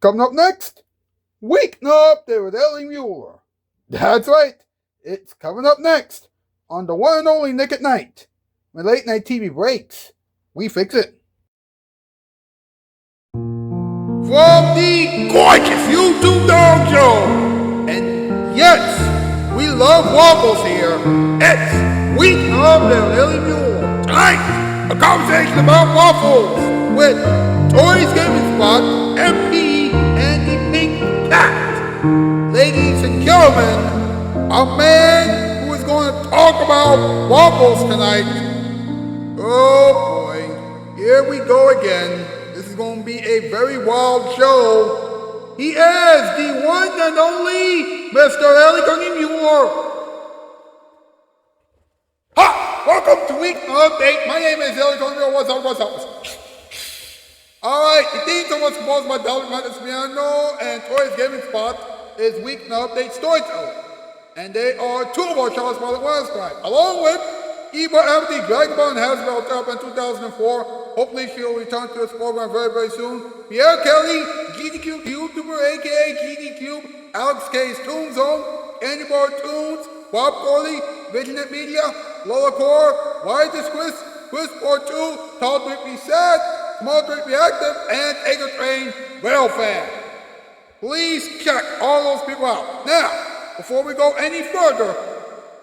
Coming up next, Weeknight with Ellie Muller. That's right, it's coming up next on the one and only Nick at Night. When late night TV breaks, we fix it. From the gorgeous YouTube Dog Show, and yes, we love Waffles here. It's Weeknight with Ellie Muller. Tonight, a conversation about Waffles with Tori's Gaming Spot, MP, and the Pink Cat. Ladies and gentlemen, a man who is going to talk about Waffles tonight. Oh boy, here we go again. This is going to be a very wild show. He is the one and only Mr. Ellie Muller. Ha! Welcome to Week Update. My name is Ellie Muller. What's up? Alright, the theme song was composed by Delvin Piano, and Tori's Gaming Spot is Weeknight Update Storyteller. And they are two of our Shoutout Spotlight winners tonight, along with Eva Amity, Dragon Ball, and Hasbro up in 2004. Hopefully she'll return to this program very, very soon. Pierre Kelly, GDQ YouTuber, aka GDQ, Alex K's Toon Zone, Candy Bar Tunes, Bob Corley, Visionet Media, Lola Core, Why This Chris 42, Tall Tweet Be Sad, Small Tweet Be Active, and Taker Train Rail Fan. Please check all those people out. Now, before we go any further,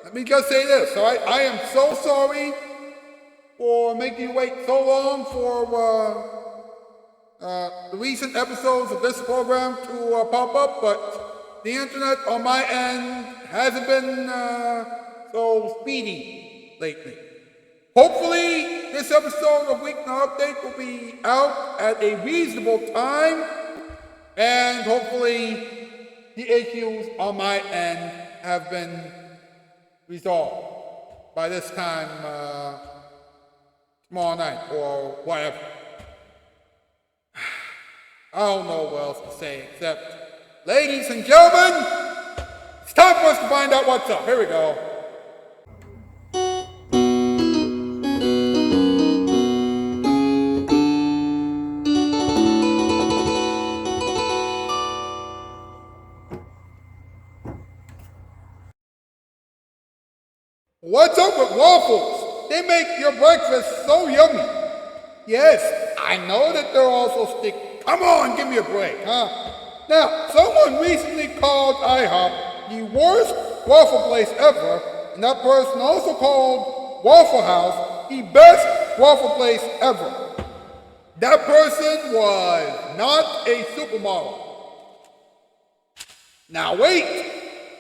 let me just say this, alright? I am so sorry for making you wait so long for the recent episodes of this program to pop up, but the internet on my end hasn't been so speedy lately. Hopefully, this episode of Weeknight Update will be out at a reasonable time, and hopefully the issues on my end have been resolved by this time tomorrow night or whatever. I don't know what else to say except, ladies and gentlemen, it's time for us to find out what's up. Here we go. What's up with Waffles? They make your breakfast so yummy. Yes, I know that they're also sticky. Come on, give me a break, huh? Now, someone recently called IHOP the worst waffle place ever, and that person also called Waffle House the best waffle place ever. That person was not a supermodel. Now wait,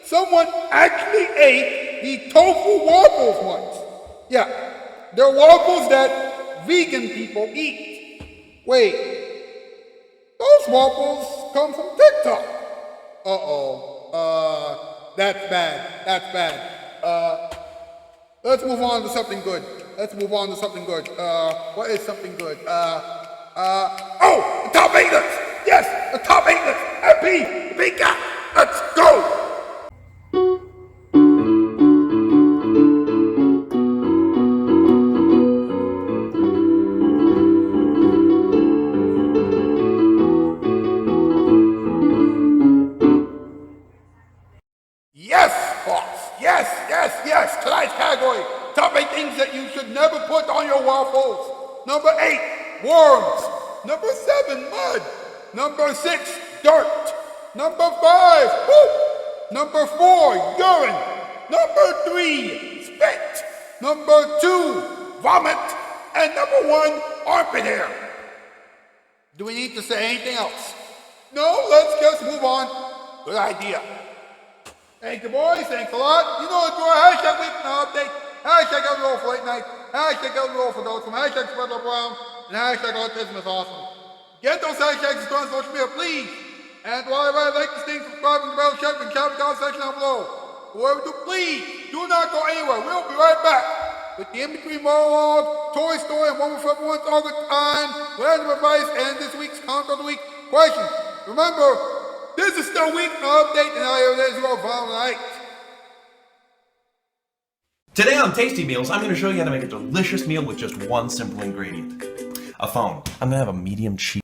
someone actually ate the tofu waffles once. Yeah, they're waffles that vegan people eat. Wait, those waffles come from TikTok. That's bad. Let's move on to something good. What is something good? Oh, the top 8 list. Yes, the top 8 list. MP, big guy. Let's go. Yes, tonight's category, top 8 things that you should never put on your waffles. Number 8, worms. Number 7, mud. Number 6, dirt. Number 5, poop. Number 4, urine. Number 3, spit. Number 2, vomit. And number 1, armpit hair. Do we need to say anything else? No, let's just move on. Good idea. Thank you, boys. Thanks a lot. You know the drill. Hashtag Weeknight Update. Hashtag Everroll for Late Night. Hashtag Everroll for Those. Hashtag Spread Love Around. And hashtag Autism is Awesome. Get those hashtags and on social media, please. And while I like this thing, subscribe and the bell check and comment down section down below. Whoever do, please do not go anywhere. We'll be right back with the in-between monologue, Toy Story, and One for Everyone's All Good Time, random advice, and this week's Comment of the Week question. Remember, this is still Weeknight Update, and now here it is, your final night. Today on Tasty Meals, I'm going to show you how to make a delicious meal with just one simple ingredient. A phone. I'm going to have a medium cheese.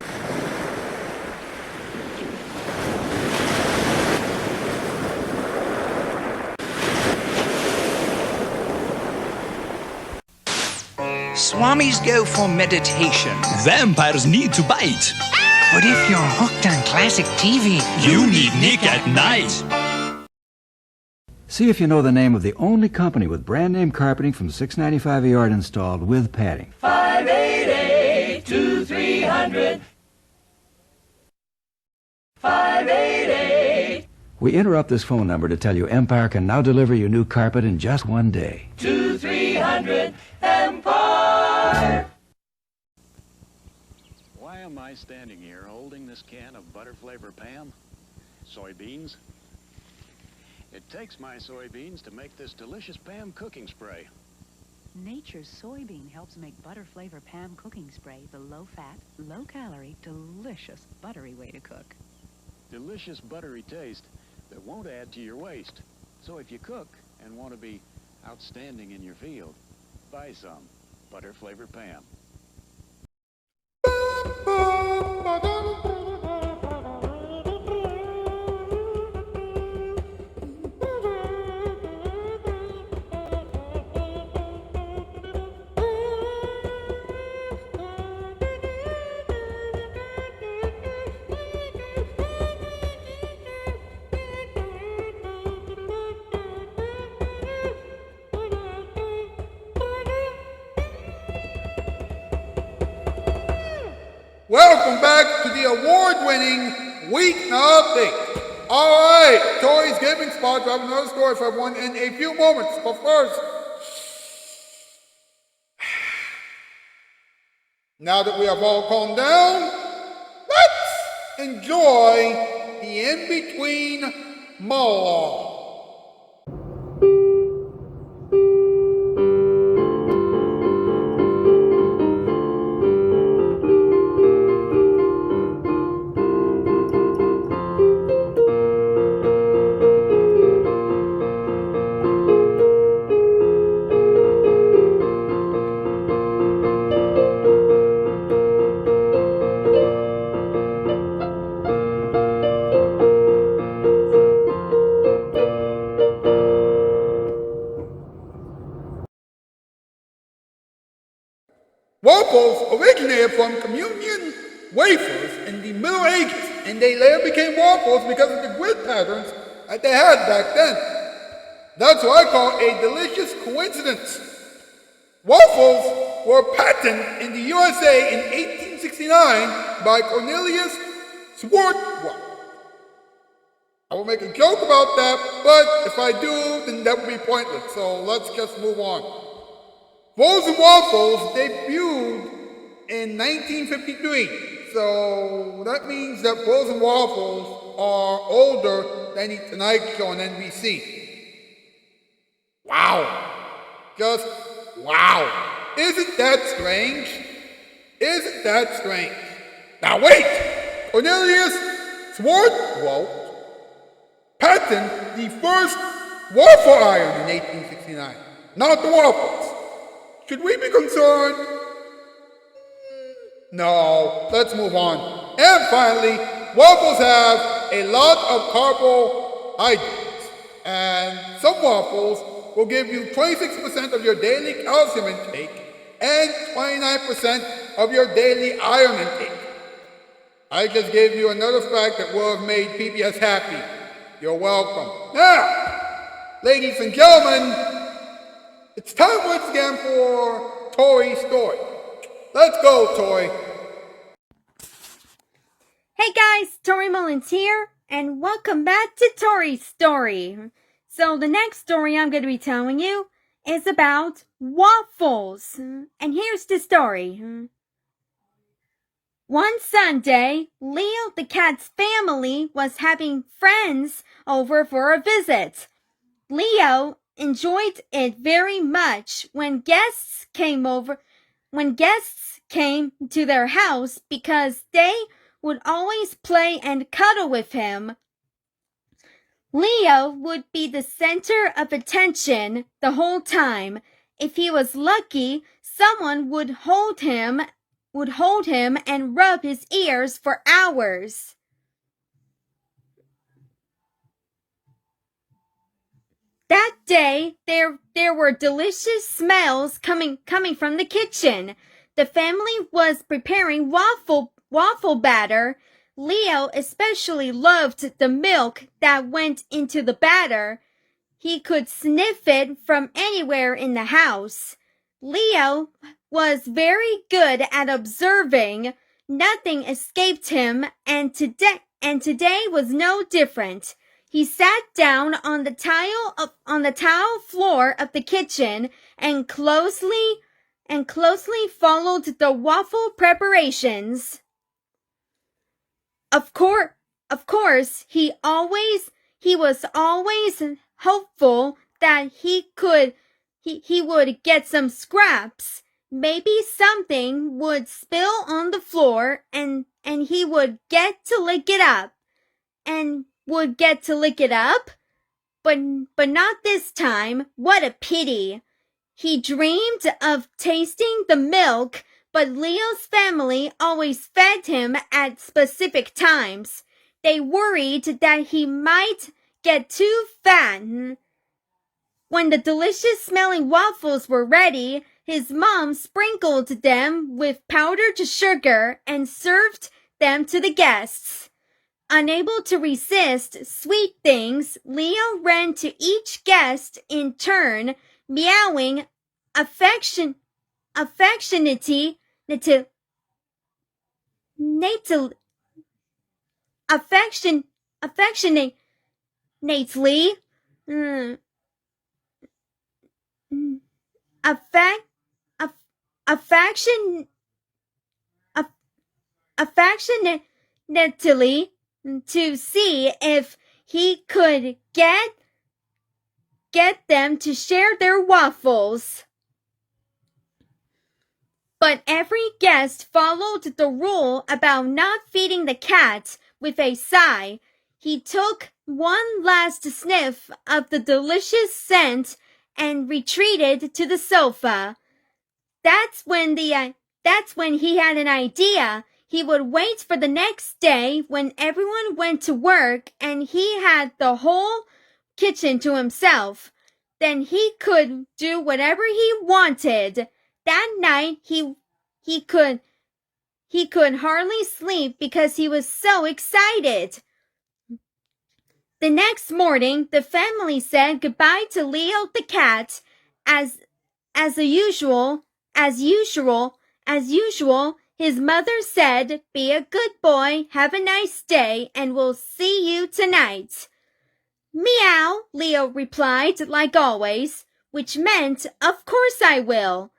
Swamis go for meditation. Vampires need to bite. But if you're hooked on classic TV, You need Nick at Night. See if you know the name of the only company with brand name carpeting from $6.95 a yard installed with padding. 588-2300. 588. We interrupt this phone number to tell you Empire can now deliver you new carpet in just one day. 2300 Empire. Why am I standing here holding this can of butter flavor Pam? Soybeans? It takes my soybeans to make this delicious Pam cooking spray. Nature's soybean helps make butter flavor Pam cooking spray the low-fat, low-calorie, delicious buttery way to cook. Delicious buttery taste that won't add to your waste. So if you cook and want to be outstanding in your field, buy some butter flavor Pam. Welcome back to the award-winning Weeknight Update. All right, Tori's Gaming Spot. I have another story for everyone in a few moments. But first, now that we have all calmed down, let's enjoy the in-between monologue. Waffles originated from communion wafers in the Middle Ages, and they later became waffles because of the grid patterns that they had back then. That's what I call a delicious coincidence. Waffles were patented in the USA in 1869 by Cornelius Swartwout. I will make a joke about that, but if I do, then that would be pointless, so let's just move on. Frozen Waffles debuted in 1953, so that means that Frozen Waffles are older than the Tonight Show on NBC. Wow. Just wow. Isn't that strange? Isn't that strange? Now wait! Cornelius Swartwout patented the first waffle iron in 1869, not the waffles. Should we be concerned? No, let's move on. And finally, waffles have a lot of carbohydrates, and some waffles will give you 26% of your daily calcium intake and 29% of your daily iron intake. I just gave you another fact that will have made PBS happy. You're welcome. Now, ladies and gentlemen, it's time once again for Tori's story. Let's go, Tori. Hey guys, Tori Mullins here, and welcome back to Tori's story. So the next story I'm going to be telling you is about waffles. And here's the story. One Sunday, Leo the cat's family was having friends over for a visit. Leo enjoyed it very much when guests came to their house because they would always play and cuddle with him. Leo would be the center of attention the whole time. If he was lucky, someone would hold him and rub his ears for hours. That day, there were delicious smells coming from the kitchen. The family was preparing waffle batter. Leo especially loved the milk that went into the batter. He could sniff it from anywhere in the house. Leo was very good at observing. Nothing escaped him, and today was no different. He sat down on the tile floor of the kitchen and closely followed the waffle preparations. Of course, he was always hopeful that he would get some scraps. Maybe something would spill on the floor and he would get to lick it up. But not this time. What a pity. He dreamed of tasting the milk, but Leo's family always fed him at specific times. They worried that he might get too fat. When the delicious smelling waffles were ready, his mom sprinkled them with powdered sugar and served them to the guests. Unable to resist sweet things, Leo ran to each guest in turn, meowing affectionately affectionately to see if he could get them to share their waffles. But every guest followed the rule about not feeding the cat with a sigh. He took one last sniff of the delicious scent and retreated to the sofa. That's when he had an idea. He would wait for the next day when everyone went to work and he had the whole kitchen to himself. Then he could do whatever he wanted. That night he could hardly sleep because he was so excited. The next morning, the family said goodbye to Leo the cat. As usual, his mother said, "Be a good boy, have a nice day, and we'll see you tonight." "Meow," Leo replied, like always, which meant, "Of course I will."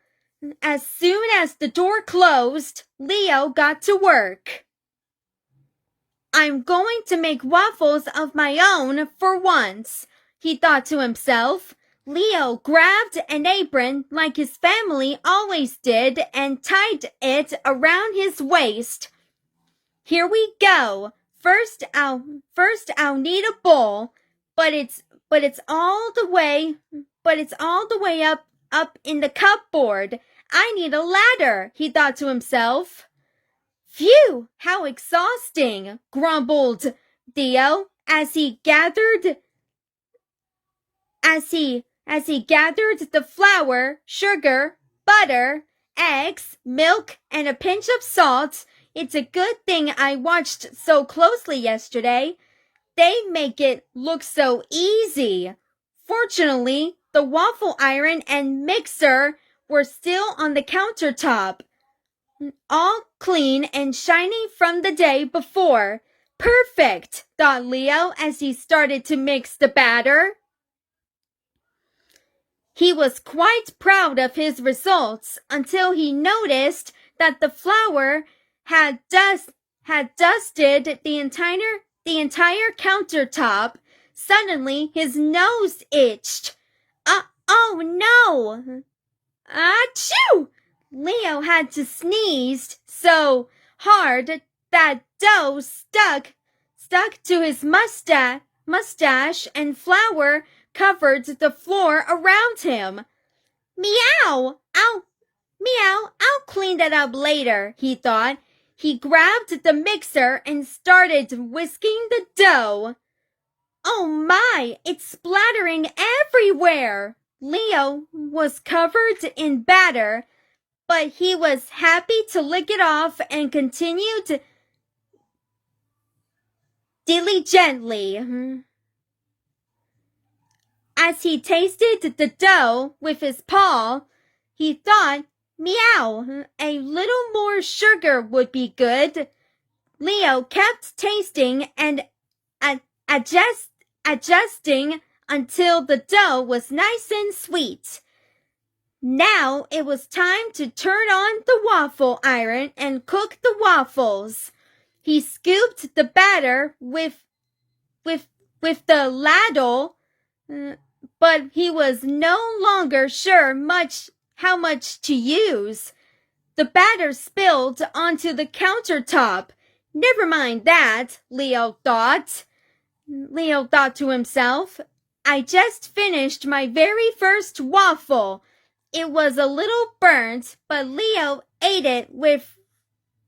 As soon as the door closed, Leo got to work. "I'm going to make waffles of my own for once," he thought to himself. Leo grabbed an apron like his family always did and tied it around his waist. "Here we go. First I'll need a bowl, but it's all the way up in the cupboard. I need a ladder," he thought to himself. "Phew, how exhausting," grumbled Theo as he gathered the flour, sugar, butter, eggs, milk, and a pinch of salt. "It's a good thing I watched so closely yesterday. They make it look so easy." Fortunately, the waffle iron and mixer were still on the countertop, all clean and shiny from the day before. "Perfect," thought Leo as he started to mix the batter. He was quite proud of his results until he noticed that the flour had dusted the entire countertop. Suddenly, his nose itched. Oh no! Achoo! Leo had to sneeze so hard that dough stuck to his mustache and flour covered the floor around him. Meow! I'll clean that up later," he thought. He grabbed the mixer and started whisking the dough. Oh my, it's splattering everywhere! Leo was covered in batter, but he was happy to lick it off and continued diligently. As he tasted the dough with his paw, he thought, meow, a little more sugar would be good. Leo kept tasting and adjusting until the dough was nice and sweet. Now it was time to turn on the waffle iron and cook the waffles. He scooped the batter with the ladle, but he was no longer sure how much to use. The batter spilled onto the countertop. Never mind that, Leo thought. Leo thought to himself, I just finished my very first waffle. It was a little burnt, but Leo ate it with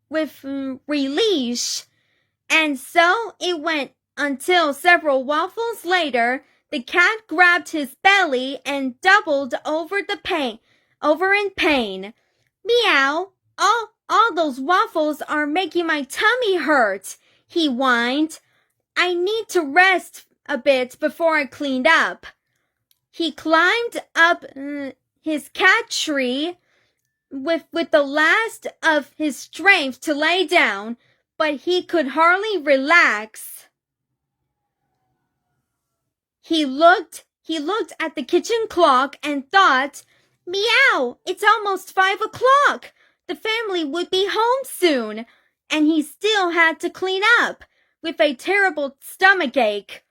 relish. And so it went until several waffles later, the cat grabbed his belly and doubled over in pain. Meow! All those waffles are making my tummy hurt, he whined. I need to rest a bit before I cleaned up. He climbed up his cat tree with the last of his strength to lay down, but he could hardly relax. He looked at the kitchen clock and thought, meow, it's almost 5 o'clock. The family would be home soon, and he still had to clean up with a terrible stomachache.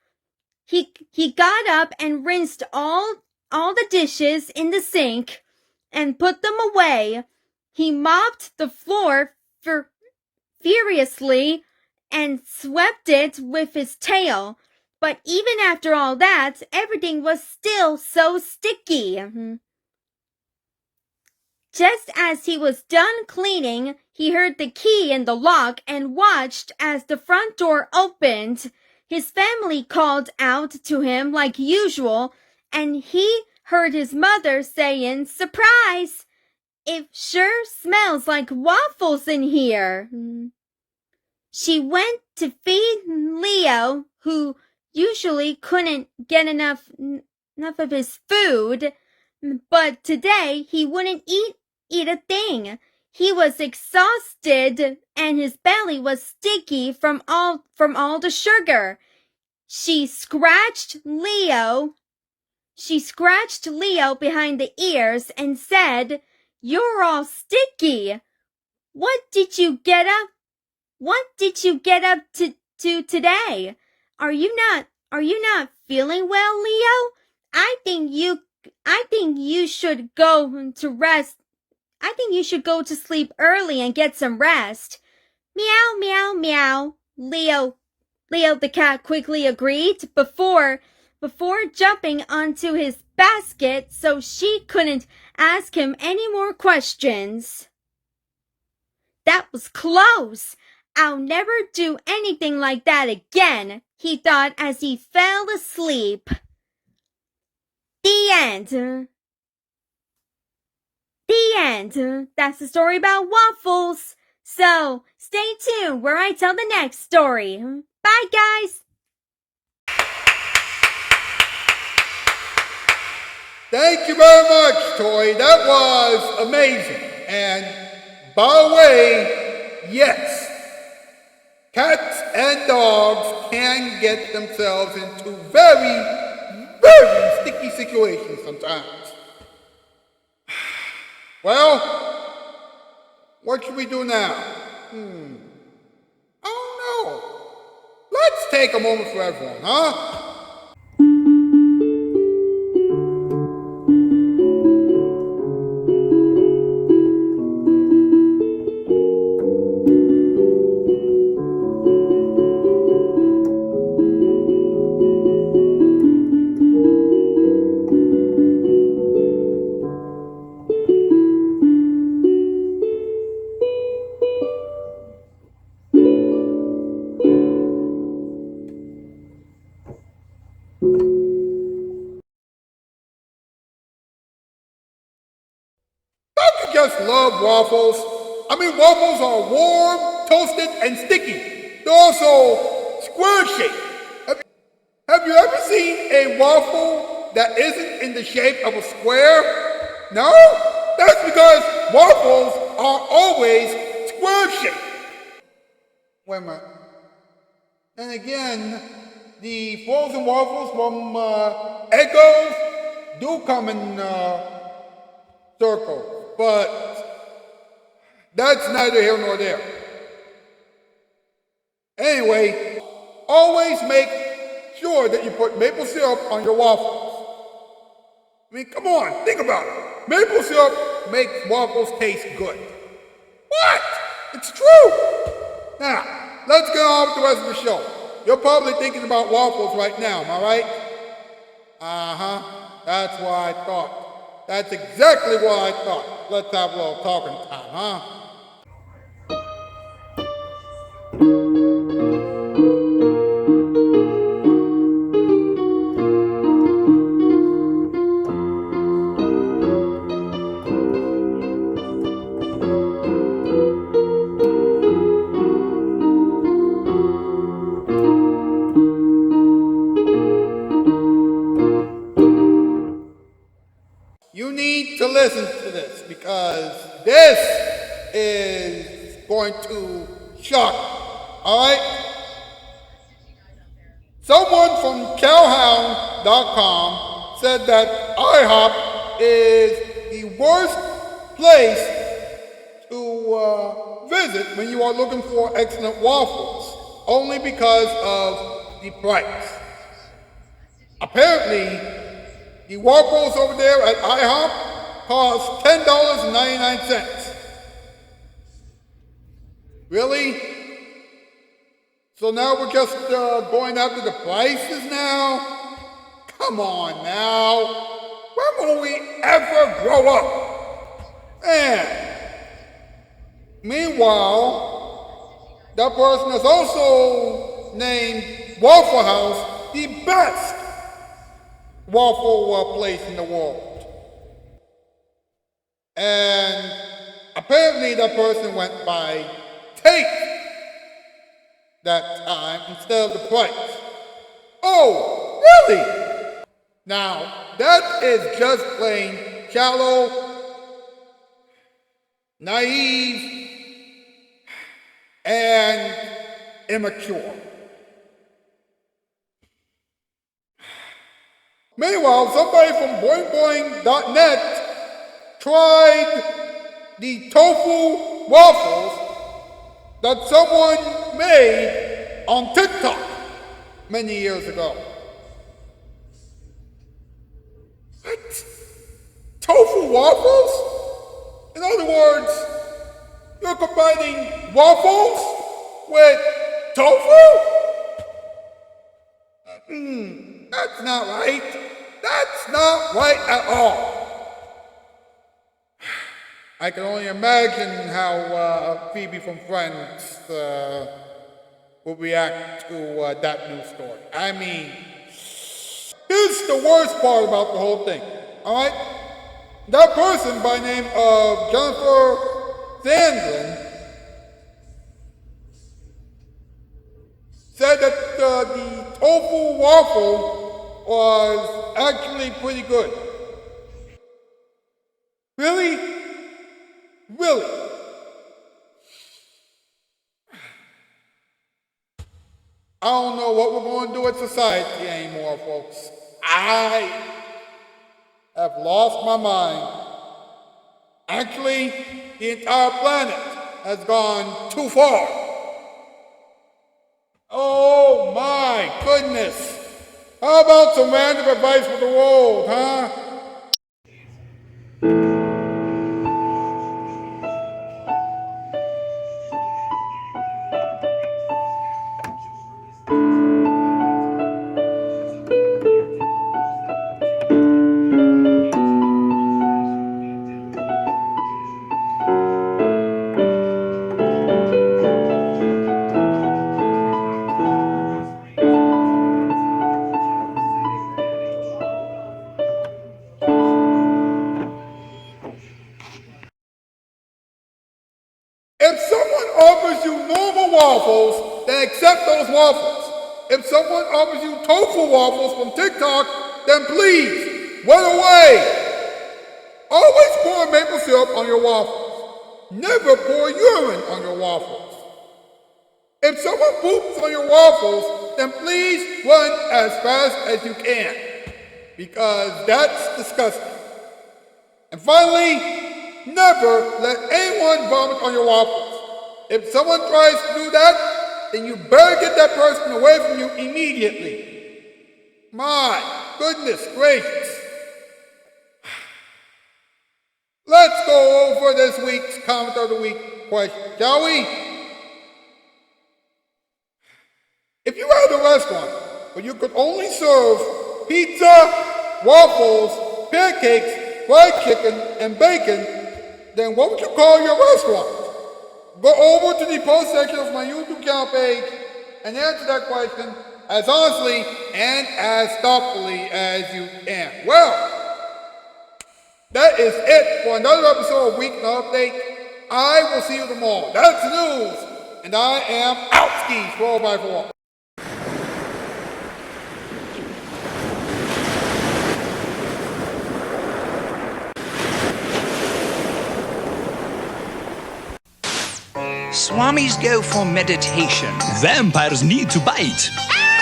He got up and rinsed all the dishes in the sink and put them away. He mopped the floor furiously and swept it with his tail. But even after all that, everything was still so sticky. Just as he was done cleaning, he heard the key in the lock and watched as the front door opened. His family called out to him like usual, and he heard his mother saying, surprise! It sure smells like waffles in here. She went to feed Leo, who usually couldn't get enough of his food, but today he wouldn't eat a thing. He was exhausted and his belly was sticky from all the sugar. She scratched Leo behind the ears and said, "You're all sticky. What did you get up to today? Are you not feeling well, Leo? I think you should go to rest. I think you should go to sleep early and get some rest." Meow, meow, meow. Leo the cat quickly agreed before jumping onto his basket so she couldn't ask him any more questions. That was close. I'll never do anything like that again, he thought as he fell asleep. The end. The end. That's the story about waffles. So, stay tuned where I tell the next story. Bye, guys. Thank you very much, Tori. That was amazing. And by the way, yes, cats and dogs can get themselves into very, very sticky situations sometimes. Well, what should we do now? I don't know. Let's take a moment for everyone, huh? just love waffles. I mean, waffles are warm, toasted, and sticky. They're also square-shaped. Have you ever seen a waffle that isn't in the shape of a square? No? That's because waffles are always square-shaped. Wait a minute. And again, the frozen waffles from Eggo's do come in circles, but that's neither here nor there. Anyway, always make sure that you put maple syrup on your waffles. I mean, come on, think about it. Maple syrup makes waffles taste good. What? It's true. Now, let's get on with the rest of the show. You're probably thinking about waffles right now, am I right? Uh-huh. That's what I thought. That's exactly what I thought. Let's have a little talking time, huh? You need to listen to this because this is going to shock you, all right? Someone from cowhound.com said that IHOP is the worst place to visit when you are looking for excellent waffles, only because of the price. Apparently, the waffles over there at IHOP cost $10.99. Really? So now we're just going after the prices now? Come on now. When will we ever grow up? Man. Meanwhile, that person has also named Waffle House the best waffle place in the world. And apparently that person went by taste that time instead of the price. Oh, really? Now, that is just plain shallow, naive, and immature. Meanwhile, somebody from boingboing.net tried the tofu waffles that someone made on TikTok many years ago. What? Tofu waffles? In other words, you're combining waffles with tofu? That's not right. That's not right at all. I can only imagine how Phoebe from Friends will react to that news story. I mean, here's the worst part about the whole thing, all right? That person by name of Jennifer Sandlin said that the tofu waffle was actually pretty good. Really? Really? I don't know what we're going to do with society anymore, folks. I have lost my mind. Actually, the entire planet has gone too far. Oh my goodness. How about some random advice for the world, huh? then accept those waffles. If someone offers you tofu waffles from TikTok, then please, run away. Always pour maple syrup on your waffles. Never pour urine on your waffles. If someone poops on your waffles, then please run as fast as you can, because that's disgusting. And finally, never let anyone vomit on your waffles. If someone tries to do that, then you better get that person away from you immediately. My goodness gracious. Let's go over this week's comment of the week question, shall we? If you were at a restaurant where you could only serve pizza, waffles, pancakes, fried chicken, and bacon, then what would you call your restaurant? Go over to the post section of my YouTube channel page and answer that question as honestly and as thoughtfully as you can. Well, that is it for another episode of Weeknight Update. I will see you tomorrow. That's the news. And I am out skis 4x4. Swamis go for meditation. Vampires need to bite.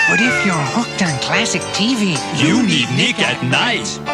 But if you're hooked on classic TV, You need Nick at Night.